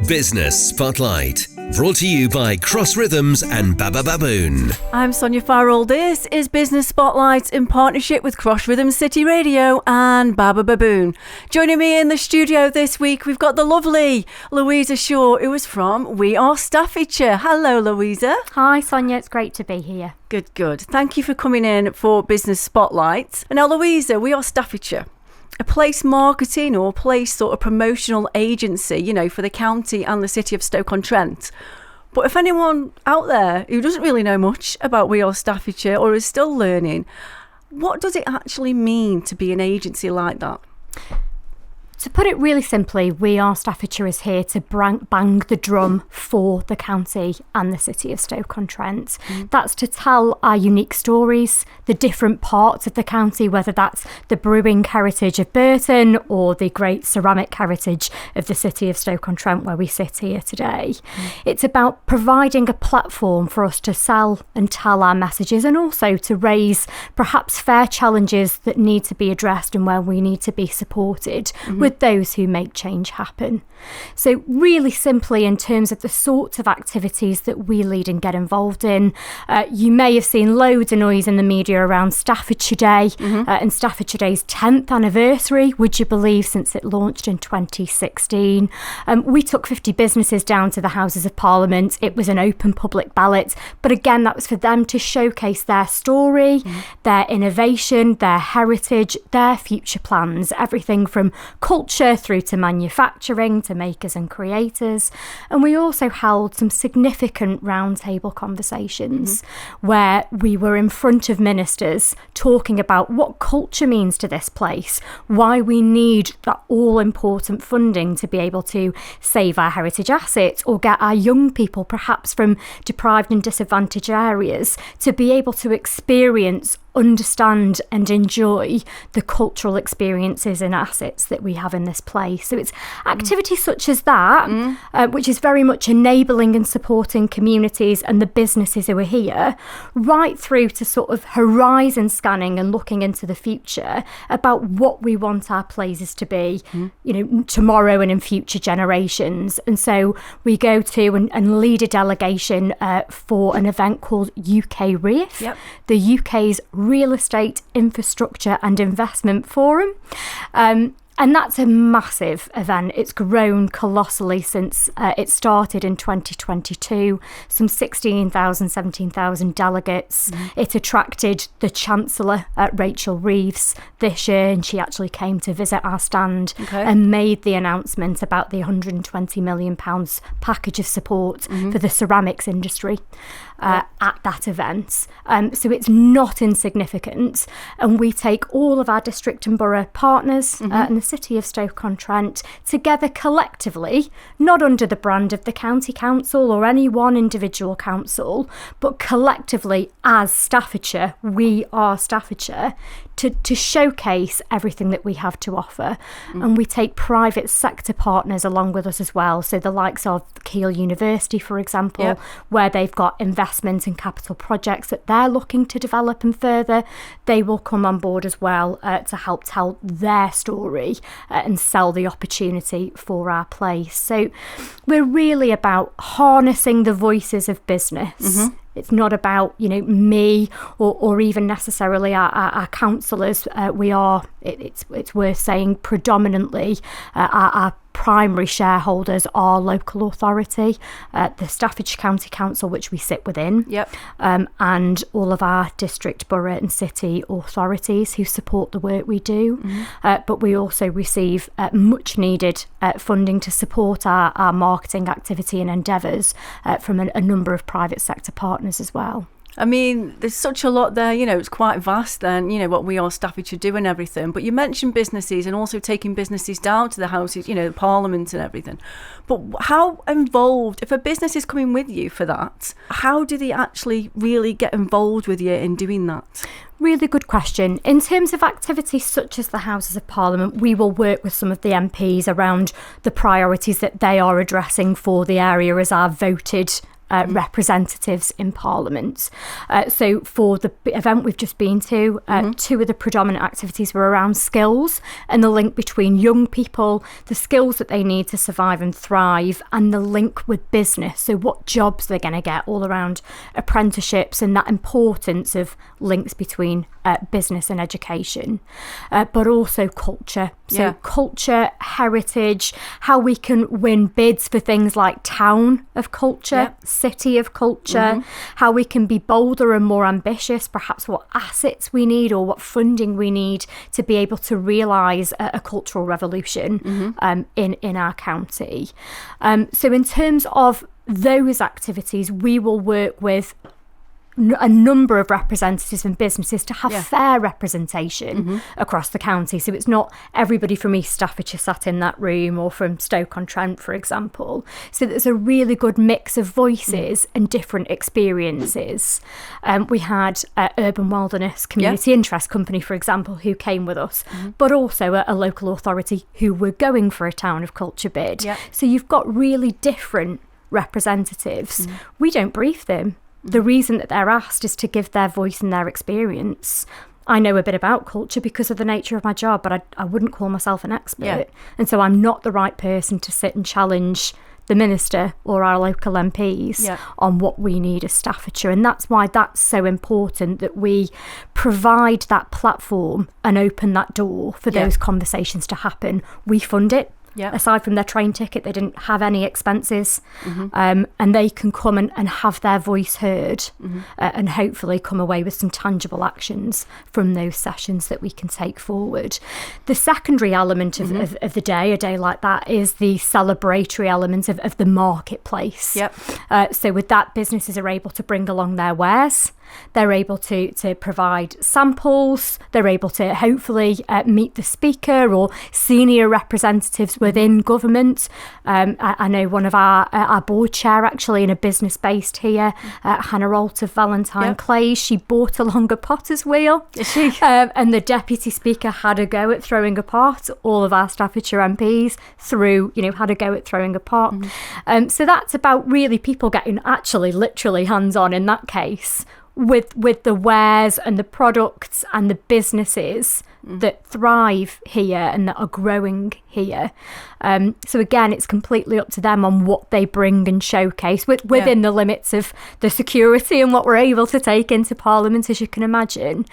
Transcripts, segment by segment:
Business Spotlight, brought to you by Cross Rhythms and Baba Baboon. I'm Sonia Farrell. This is Business Spotlight in partnership with Cross Rhythms City Radio and Baba Baboon. Joining me in the studio this week, we've got the lovely Louisa Shaw, who is from We Are Staffordshire. Hello, Louisa. Hi, Sonia. It's great to be here. Good. Thank you for coming in for Business Spotlight. And now, Louisa, We Are Staffordshire, a place marketing or place sort of promotional agency, you know, for the county and the city of Stoke-on-Trent. But if anyone out there who doesn't really know much about We Are Staffordshire or is still learning, what does it actually mean to be an agency like that? To put it really simply, We Are Staffordshire is here to bang the drum for the county and the city of Stoke-on-Trent. That's to tell our unique stories, the different parts of the county, whether that's the brewing heritage of Burton or the great ceramic heritage of the city of Stoke-on-Trent where we sit here today. It's about providing a platform for us to sell and tell our messages, and also to raise perhaps fair challenges that need to be addressed and where we need to be supported with those who make change happen. So really simply, in terms of the sorts of activities that we lead and get involved in, you may have seen loads of noise in the media around Staffordshire Day and Staffordshire Day's 10th anniversary, would you believe, since it launched in 2016. We took 50 businesses down to the Houses of Parliament. It was an open public ballot, but again, that was for them to showcase their story, their innovation, their heritage, their future plans, everything from culture through to manufacturing, to makers and creators. And we also held some significant roundtable conversations where we were in front of ministers talking about what culture means to this place, why we need that all-important funding to be able to save our heritage assets or get our young people, perhaps from deprived and disadvantaged areas, to be able to experience, understand and enjoy the cultural experiences and assets that we have in this place. So it's activities such as that, which is very much enabling and supporting communities and the businesses who are here, right through to sort of horizon scanning and looking into the future about what we want our places to be, you know, tomorrow and in future generations. And so we go to and lead a delegation for an event called UK REIF, the UK's Real Estate Infrastructure and Investment Forum. And that's a massive event. It's grown colossally since it started in 2022. Some 16,000, 17,000 delegates. It attracted the Chancellor, Rachel Reeves, this year, and she actually came to visit our stand and made the announcement about the £120 million package of support for the ceramics industry at that event. So it's not insignificant. And we take all of our district and borough partners and the city of Stoke-on-Trent together collectively, not under the brand of the county council or any one individual council, but collectively as Staffordshire, We Are Staffordshire, to showcase everything that we have to offer. And we take private sector partners along with us as well. So the likes of Keele University, for example, where they've got investment and capital projects that they're looking to develop and further, they will come on board as well to help tell their story and sell the opportunity for our place. So we're really about harnessing the voices of business. It's not about, you know, me or even necessarily our councillors. It's worth saying, predominantly our primary shareholders are local authority, the Staffordshire County Council, which we sit within, and all of our district, borough and city authorities who support the work we do. But we also receive much needed funding to support our marketing activity and endeavours from a number of private sector partners as well. I mean, there's such a lot there, you know, it's quite vast then, you know, what We Are Staffordshire do and everything. But you mentioned businesses and also taking businesses down to the houses, you know, the Parliament and everything. But how involved, if a business is coming with you for that, how do they actually really get involved with you in doing that? Really good question. In terms of activities such as the Houses of Parliament, we will work with some of the MPs around the priorities that they are addressing for the area as our voted representatives in Parliament. So for the event we've just been to, two of the predominant activities were around skills and the link between young people, the skills that they need to survive and thrive, and the link with business. So what jobs they're going to get, all around apprenticeships and that importance of links between business and education, but also culture. So culture, heritage, how we can win bids for things like town of culture, city of culture, how we can be bolder and more ambitious, perhaps what assets we need or what funding we need to be able to realise a cultural revolution in our county. So in terms of those activities, we will work with a number of representatives and businesses to have fair representation across the county. So it's not everybody from East Staffordshire sat in that room, or from Stoke-on-Trent, for example. So there's a really good mix of voices and different experiences. We had Urban Wilderness Community Interest Company, for example, who came with us, but also a local authority who were going for a Town of Culture bid. So you've got really different representatives. We don't brief them. The reason that they're asked is to give their voice and their experience. I know a bit about culture because of the nature of my job, but I wouldn't call myself an expert. And so I'm not the right person to sit and challenge the minister or our local MPs on what we need as Staffordshire. And that's why that's so important, that we provide that platform and open that door for those conversations to happen. We fund it. Aside from their train ticket, they didn't have any expenses, and they can come and have their voice heard, and hopefully come away with some tangible actions from those sessions that we can take forward. The secondary element of the day, a day like that, is the celebratory element of the marketplace. So with that, businesses are able to bring along their wares. They're able to provide samples. They're able to hopefully meet the speaker or senior representatives within government. I know one of our board chair, actually, in a business based here, Hannah Rolt of Valentine Clays, she brought along a potter's wheel. And the deputy speaker had a go at throwing a pot. All of our Staffordshire MPs had a go at throwing a pot. So that's about really people getting actually literally hands on in that case with the wares and the products and the businesses that thrive here and that are growing here. So again, it's completely up to them on what they bring and showcase within the limits of the security and what we're able to take into Parliament, as you can imagine.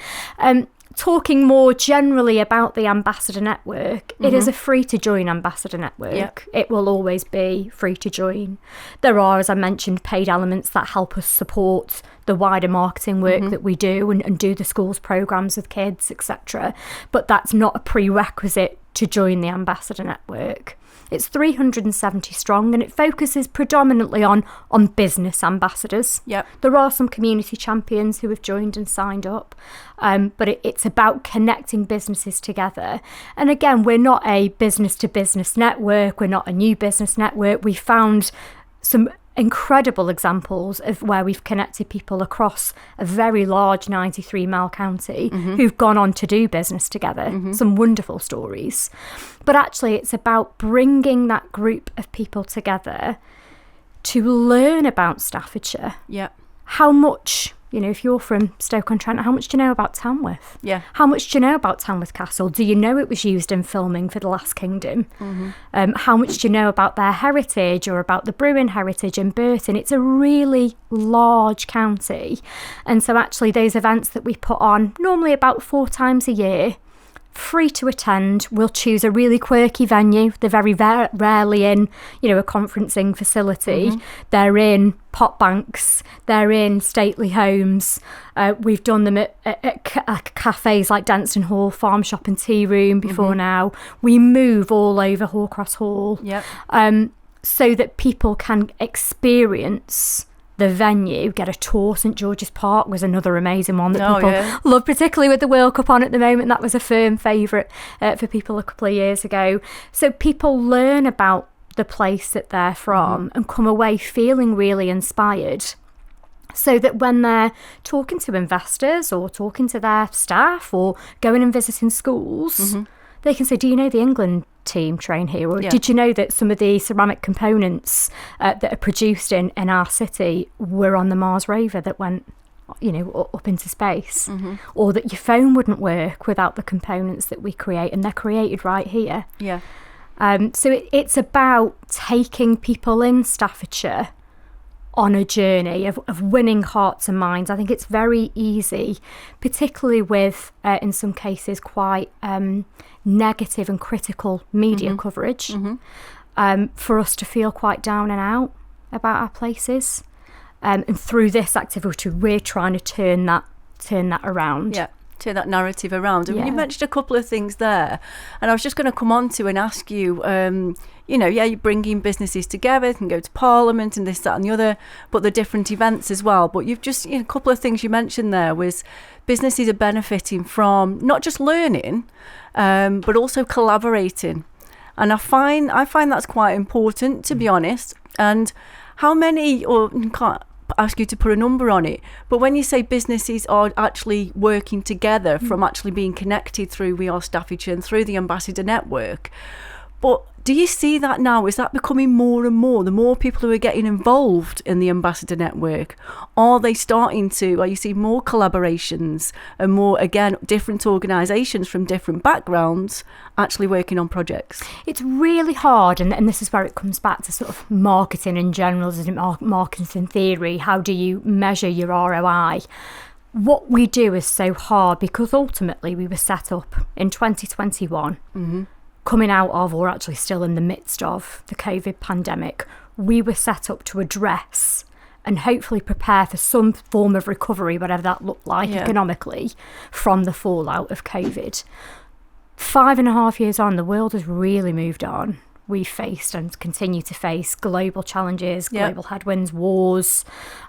Talking more generally about the Ambassador Network, it is a free-to-join Ambassador Network. It will always be free to join. There are, as I mentioned, paid elements that help us support the wider marketing work that we do and do the schools programmes with kids, etc. But that's not a prerequisite to join the Ambassador Network. It's 370 strong, and it focuses predominantly on business ambassadors. There are some community champions who have joined and signed up, but it's about connecting businesses together. And again, we're not a business-to-business network. We're not a new business network. We found some incredible examples of where we've connected people across a very large 93 mile county who've gone on to do business together. Some wonderful stories. But actually, it's about bringing that group of people together to learn about Staffordshire. How much, if you're from Stoke-on-Trent, how much do you know about Tamworth? How much do you know about Tamworth Castle? Do you know it was used in filming for The Last Kingdom? How much do you know about their heritage or about the brewing heritage in Burton? It's a really large county. And so actually those events that we put on, normally about 4 times a year, free to attend. We'll choose a really quirky venue. They're very rarely in, a conferencing facility. They're in pot banks. They're in stately homes. We've done them at cafes like Denstone Hall, Farm Shop and Tea Room before now. We move all over Hallcross Hall so that people can experience the venue, get a tour. St George's Park was another amazing one that people love, particularly with the World Cup on at the moment. That was a firm favourite for people a couple of years ago. So people learn about the place that they're from and come away feeling really inspired, so that when they're talking to investors or talking to their staff or going and visiting schools, they can say, do you know the England team train here? Or did you know that some of the ceramic components that are produced in our city were on the Mars rover that went, up into space? Or that your phone wouldn't work without the components that we create, and they're created right here. Yeah. So it's about taking people in Staffordshire on a journey of winning hearts and minds. I think it's very easy, particularly with, in some cases, quite negative and critical media coverage, for us to feel quite down and out about our places. And through this activity, we're trying to turn that around. Yeah. Turn that narrative around. And you mentioned a couple of things there, and I was just going to come on to and ask you, you're bringing businesses together, you can go to Parliament and this, that and the other, but the different events as well. But you've just, a couple of things you mentioned there was businesses are benefiting from not just learning, but also collaborating. And I find that's quite important, to be honest. And how many, or you can't ask you to put a number on it, but when you say businesses are actually working together from actually being connected through We Are Staffordshire and through the Ambassador Network, but do you see that now? Is that becoming more and more? The more people who are getting involved in the Ambassador Network, are you seeing more collaborations and more, again, different organisations from different backgrounds actually working on projects? It's really hard, and this is where it comes back to sort of marketing in general, isn't it? Marketing theory. How do you measure your ROI? What we do is so hard because ultimately we were set up in 2021. Coming out of, or actually still in the midst of, the COVID pandemic. We were set up to address and hopefully prepare for some form of recovery, whatever that looked like economically, from the fallout of COVID. 5.5 years on, the world has really moved on. We've faced and continue to face global challenges, global headwinds, wars.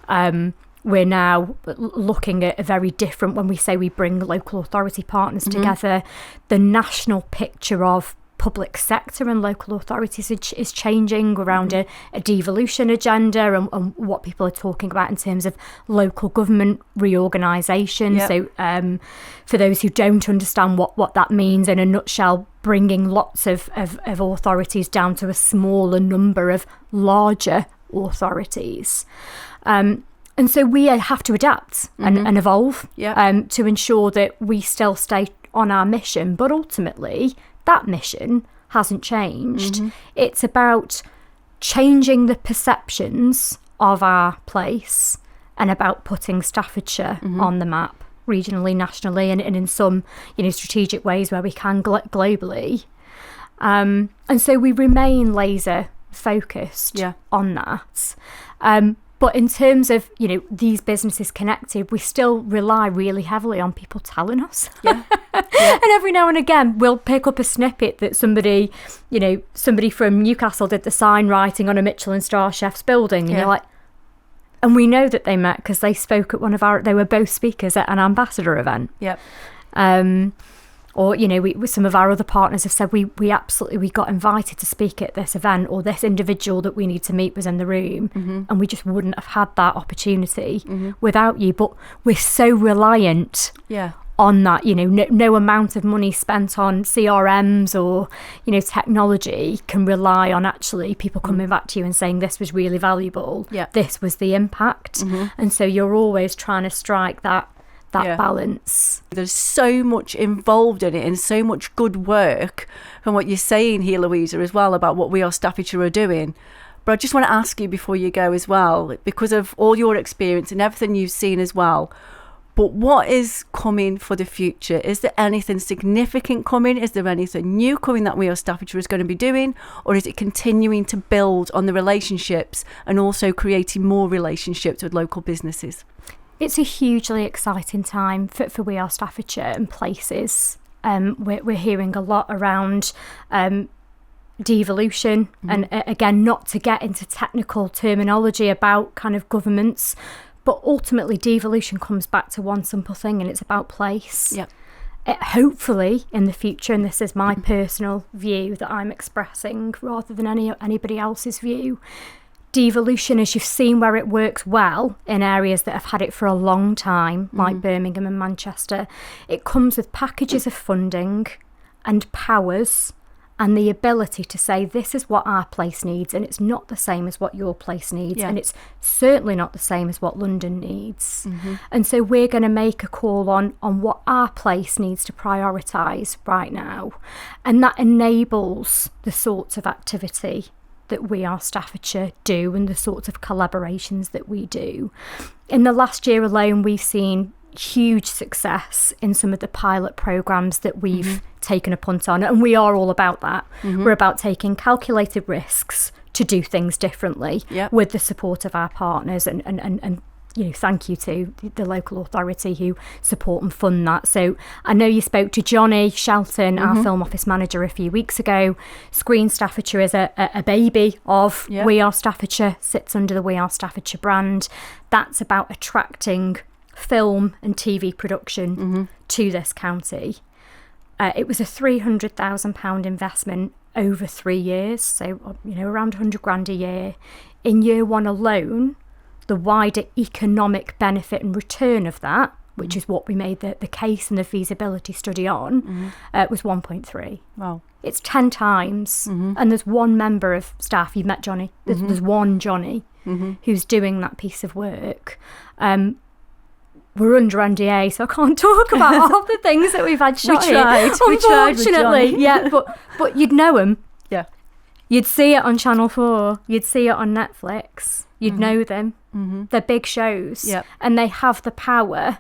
We're now looking at a very different, when we say we bring local authority partners together, the national picture of public sector and local authorities is changing around a devolution agenda and what people are talking about in terms of local government reorganisation. So for those who don't understand what that means, in a nutshell, bringing lots of authorities down to a smaller number of larger authorities. And so we have to adapt and evolve to ensure that we still stay on our mission. But ultimately, that mission hasn't changed. It's about changing the perceptions of our place and about putting Staffordshire on the map, regionally, nationally, and in some strategic ways where we can globally. And so we remain laser focused on that. But in terms of, these businesses connected, we still rely really heavily on people telling us. And every now and again, we'll pick up a snippet that somebody from Newcastle did the sign writing on a Michelin star chef's building. And you're like, and we know that they met because they spoke at they were both speakers at an ambassador event. Or, some of our other partners have said we got invited to speak at this event, or this individual that we need to meet was in the room, and we just wouldn't have had that opportunity without you. But we're so reliant on that, no amount of money spent on CRMs or, technology can rely on actually people coming back to you and saying this was really valuable. This was the impact. And so you're always trying to strike that balance. There's so much involved in it and so much good work from what you're saying here, Louisa, as well, about what We Are Staffordshire are doing. But I just want to ask you before you go as well, because of all your experience and everything you've seen as well, but what is coming for the future? Is there anything significant coming? Is there anything new coming that We Are Staffordshire is going to be doing? Or is it continuing to build on the relationships and also creating more relationships with local businesses? It's a hugely exciting time for We Are Staffordshire and places. We're hearing a lot around devolution, and again, not to get into technical terminology about kind of governments, but ultimately devolution comes back to one simple thing, and it's about place. Hopefully in the future, and this is my personal view that I'm expressing rather than anybody else's view, devolution, as you've seen where it works well in areas that have had it for a long time, like Birmingham and Manchester, it comes with packages of funding and powers and the ability to say, this is what our place needs, and it's not the same as what your place needs, and it's certainly not the same as what London needs. And so we're going to make a call on what our place needs to prioritise right now. And that enables the sorts of activity that We Are Staffordshire do and the sorts of collaborations that we do. In the last year alone, we've seen huge success in some of the pilot programmes that we've taken a punt on, and we are all about that. We're about taking calculated risks to do things differently with the support of our partners, and you know, thank you to the local authority who support and fund that. So I know you spoke to Johnny Shelton, our film office manager, a few weeks ago. Screen Staffordshire is a baby of We Are Staffordshire, sits under the We Are Staffordshire brand. That's about attracting film and TV production to this county. It was a £300,000 investment over 3 years, so you know, around 100 grand a year. In year one alone, the wider economic benefit and return of that, which is what we made the case and the feasibility study on, was 1.3. Wow. It's 10 times, and there's one member of staff, you've met Johnny, there's one Johnny who's doing that piece of work. We're under NDA, so I can't talk about all the things that we've had shot here. Unfortunately, but you'd know them. Yeah, you'd see it on Channel 4. You'd see it on Netflix. You'd know them. They're big shows, and they have the power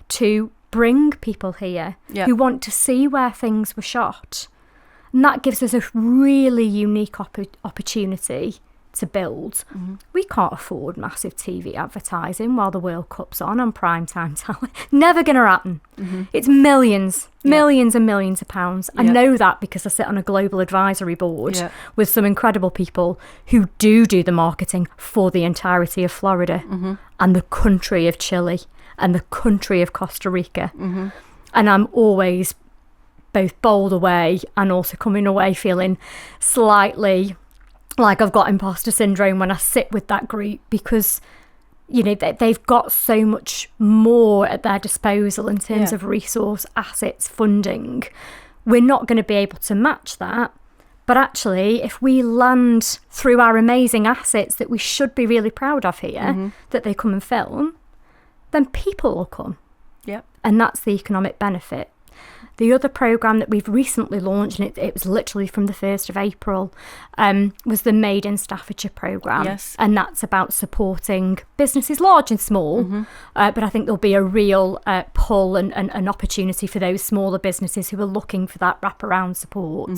to bring people here who want to see where things were shot, and that gives us a really unique opportunity to build. We can't afford massive TV advertising while the World Cup's on primetime telly. Never going to happen. It's millions and millions of pounds. I know that because I sit on a global advisory board with some incredible people who do the marketing for the entirety of Florida and the country of Chile and the country of Costa Rica. And I'm always both bowled away and also coming away feeling slightly like I've got imposter syndrome when I sit with that group, because you know they've got so much more at their disposal in terms of resource, assets, funding. We're not going to be able to match that, but actually if we land through our amazing assets that we should be really proud of here, that they come and film, then people will come. And that's the economic benefit. The other programme that we've recently launched, and it was literally from the 1st of April, was the Made in Staffordshire programme. And that's about supporting businesses large and small. But I think there'll be a real pull and an opportunity for those smaller businesses who are looking for that wraparound support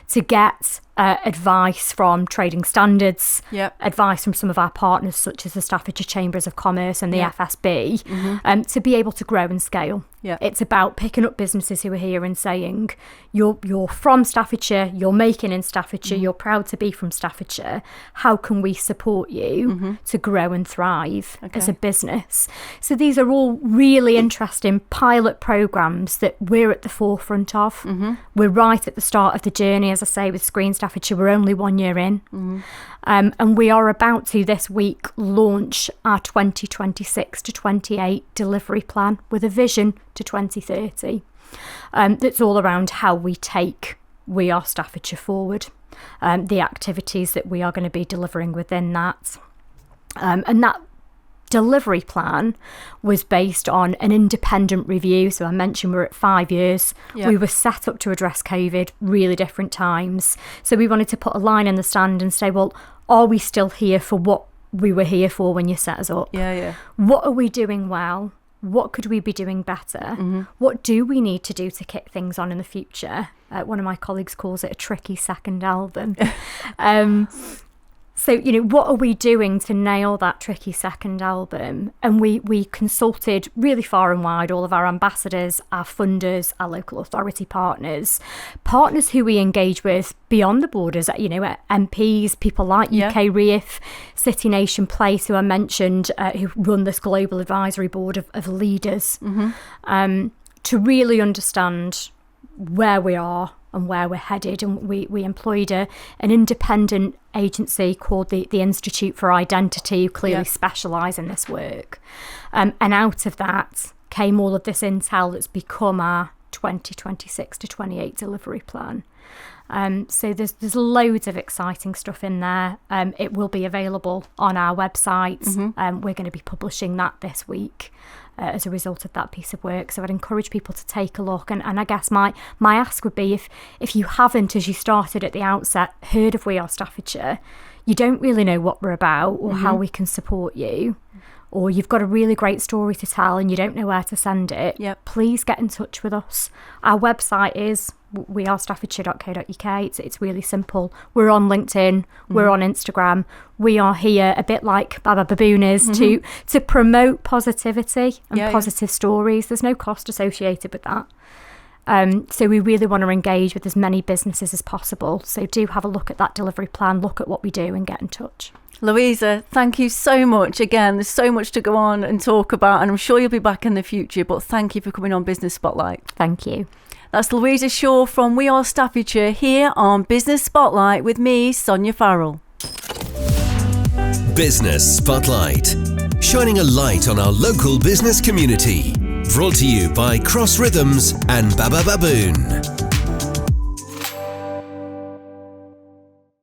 to get advice from trading standards, advice from some of our partners such as the Staffordshire Chambers of Commerce and the FSB, to be able to grow and scale. It's about picking up businesses who are here and saying, you're from Staffordshire, you're making in Staffordshire, you're proud to be from Staffordshire. How can we support you to grow and thrive as a business? So these are all really interesting pilot programmes that we're at the forefront of. We're right at the start of the journey, as I say, with Screen Staffordshire. We're only 1 year in. And we are about to this week launch our 2026 to 28 delivery plan with a vision to 2030. That's all around how we take We Are Staffordshire forward, the activities that we are going to be delivering within that. And that delivery plan was based on an independent review. So I mentioned we're at 5 years. We were set up to address COVID, really different times. So we wanted to put a line in the sand and say, well, are we still here for what we were here for when you set us up? What are we doing well? What could we be doing better? What do we need to do to kick things on in the future? One of my colleagues calls it a tricky second album. So, you know, what are we doing to nail that tricky second album? And we consulted really far and wide all of our ambassadors, our funders, our local authority partners who we engage with beyond the borders, you know, MPs, people like UK REIF, City Nation Place, who I mentioned, who run this global advisory board of leaders, to really understand where we are and where we're headed. And we employed an independent agency called the Institute for Identity, who clearly specialise in this work. And out of that came all of this intel that's become our 2026 to 28 delivery plan. So there's loads of exciting stuff in there. It will be available on our website. We're going to be publishing that this week as a result of that piece of work. So I'd encourage people to take a look. And I guess my ask would be, if you haven't, as you started at the outset, heard of We Are Staffordshire, you don't really know what we're about or how we can support you, or you've got a really great story to tell and you don't know where to send it, please get in touch with us. Our website is wearestaffordshire.co.uk. It's really simple. We're on LinkedIn, we're on Instagram. We are here, a bit like Baba Baboon is, to promote positivity and positive stories. There's no cost associated with that. So we really want to engage with as many businesses as possible. So do have a look at that delivery plan, look at what we do and get in touch. Louisa, thank you so much. Again, there's so much to go on and talk about, and I'm sure you'll be back in the future, but thank you for coming on Business Spotlight. Thank you. That's Louisa Shaw from We Are Staffordshire here on Business Spotlight with me, Sonia Farrell. Business Spotlight, shining a light on our local business community. Brought to you by Cross Rhythms and Baba Baboon.